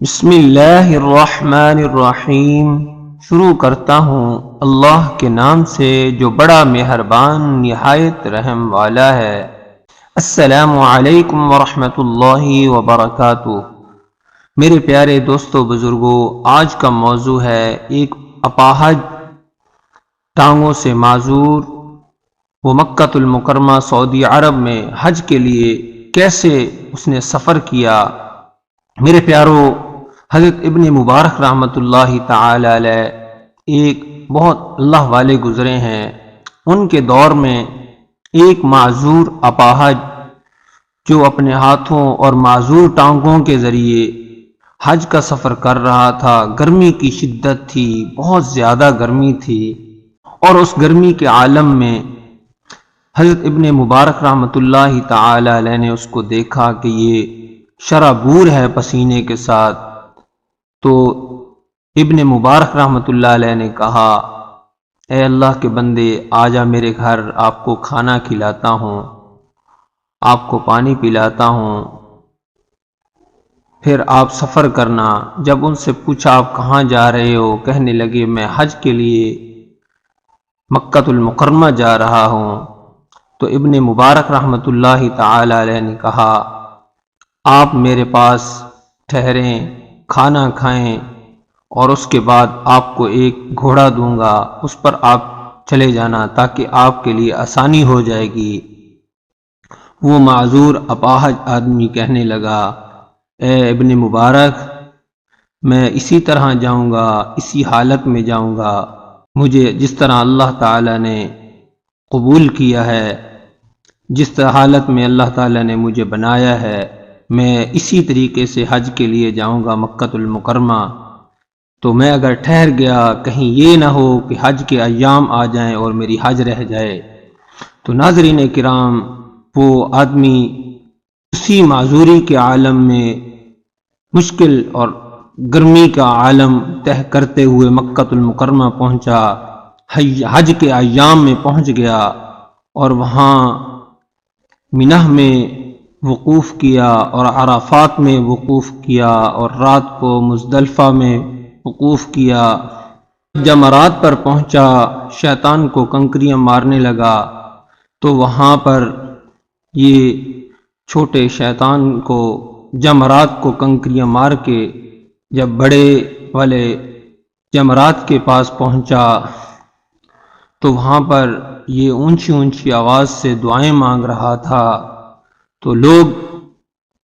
بسم اللہ الرحمن الرحیم۔ شروع کرتا ہوں اللہ کے نام سے جو بڑا مہربان نہایت رحم والا ہے۔ السلام علیکم ورحمۃ اللہ وبرکاتہ۔ میرے پیارے دوستو بزرگوں، آج کا موضوع ہے ایک اپاہج، ٹانگوں سے معذور، وہ مکہ المکرمہ سعودی عرب میں حج کے لیے کیسے اس نے سفر کیا۔ میرے پیارو، حضرت ابن مبارک رحمۃ اللہ تعالی علیہ ایک بہت اللہ والے گزرے ہیں۔ ان کے دور میں ایک معذور اپاہج جو اپنے ہاتھوں اور معذور ٹانگوں کے ذریعے حج کا سفر کر رہا تھا، گرمی کی شدت تھی، بہت زیادہ گرمی تھی، اور اس گرمی کے عالم میں حضرت ابن مبارک رحمۃ اللہ تعالی علیہ نے اس کو دیکھا کہ یہ شرابور ہے پسینے کے ساتھ، تو ابن مبارک رحمۃ اللہ علیہ نے کہا، اے اللہ کے بندے، آجا میرے گھر، آپ کو کھانا کھلاتا ہوں، آپ کو پانی پلاتا ہوں، پھر آپ سفر کرنا۔ جب ان سے پوچھا آپ کہاں جا رہے ہو، کہنے لگے میں حج کے لیے مکہ المکرمہ جا رہا ہوں۔ تو ابن مبارک رحمۃ اللہ تعالی علیہ نے کہا، آپ میرے پاس ٹھہریں، کھانا کھائیں، اور اس کے بعد آپ کو ایک گھوڑا دوں گا، اس پر آپ چلے جانا تاکہ آپ کے لیے آسانی ہو جائے گی۔ وہ معذور اپاہج آدمی کہنے لگا، اے ابن مبارک، میں اسی طرح جاؤں گا، اسی حالت میں جاؤں گا، مجھے جس طرح اللہ تعالی نے قبول کیا ہے، جس طرح حالت میں اللہ تعالی نے مجھے بنایا ہے، میں اسی طریقے سے حج کے لیے جاؤں گا مکہ المکرمہ۔ تو میں اگر ٹھہر گیا، کہیں یہ نہ ہو کہ حج کے ایام آ جائیں اور میری حج رہ جائے۔ تو ناظرین کرام، وہ آدمی اسی معذوری کے عالم میں مشکل اور گرمی کا عالم طے کرتے ہوئے مکہ المکرمہ پہنچا، حج کے ایام میں پہنچ گیا، اور وہاں منہ میں وقوف کیا اور عرفات میں وقوف کیا، اور رات کو مزدلفہ میں وقوف کیا۔ جمرات پر پہنچا، شیطان کو کنکریاں مارنے لگا، تو وہاں پر یہ چھوٹے شیطان کو جمرات کو کنکریاں مار کے جب بڑے والے جمرات کے پاس پہنچا تو وہاں پر یہ اونچی اونچی آواز سے دعائیں مانگ رہا تھا۔ تو لوگ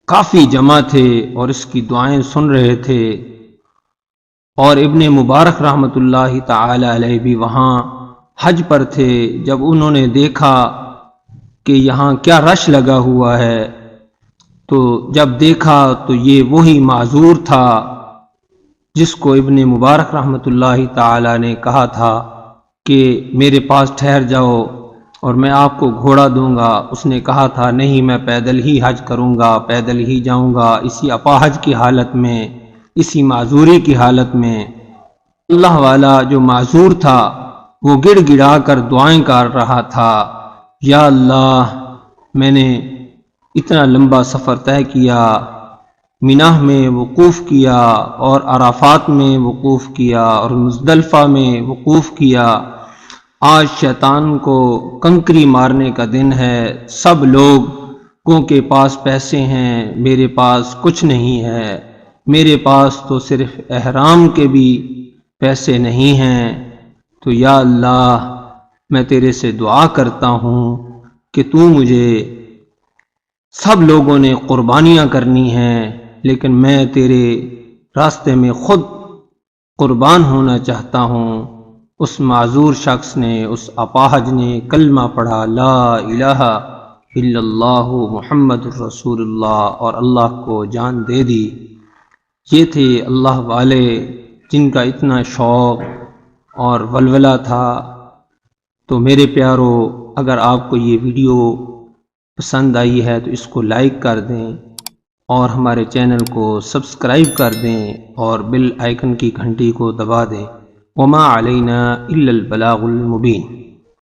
کافی جمع تھے اور اس کی دعائیں سن رہے تھے، اور ابن مبارک رحمۃ اللہ تعالی علیہ بھی وہاں حج پر تھے۔ جب انہوں نے دیکھا کہ یہاں کیا رش لگا ہوا ہے، تو جب دیکھا تو یہ وہی معذور تھا جس کو ابن مبارک رحمۃ اللہ تعالی نے کہا تھا کہ میرے پاس ٹھہر جاؤ اور میں آپ کو گھوڑا دوں گا۔ اس نے کہا تھا نہیں، میں پیدل ہی حج کروں گا، پیدل ہی جاؤں گا، اسی اپاہج کی حالت میں، اسی معذوری کی حالت میں۔ اللہ والا جو معذور تھا وہ گڑ گڑا کر دعائیں کر رہا تھا، یا اللہ، میں نے اتنا لمبا سفر طے کیا، منہ میں وقوف کیا اور عرفات میں وقوف کیا اور مزدلفہ میں وقوف کیا، آج شیطان کو کنکری مارنے کا دن ہے، سب لوگوں کے پاس پیسے ہیں، میرے پاس کچھ نہیں ہے، میرے پاس تو صرف احرام کے بھی پیسے نہیں ہیں۔ تو یا اللہ، میں تیرے سے دعا کرتا ہوں کہ تو مجھے، سب لوگوں نے قربانیاں کرنی ہیں لیکن میں تیرے راستے میں خود قربان ہونا چاہتا ہوں۔ اس معذور شخص نے، اس اپاہج نے کلمہ پڑھا، لا الہ الا اللہ محمد الرسول اللہ، اور اللہ کو جان دے دی۔ یہ تھے اللہ والے جن کا اتنا شوق اور ولولہ تھا۔ تو میرے پیارو، اگر آپ کو یہ ویڈیو پسند آئی ہے تو اس کو لائک کر دیں اور ہمارے چینل کو سبسکرائب کر دیں اور بیل آئیکن کی گھنٹی کو دبا دیں۔ وما علینا الا البلاغ المبین۔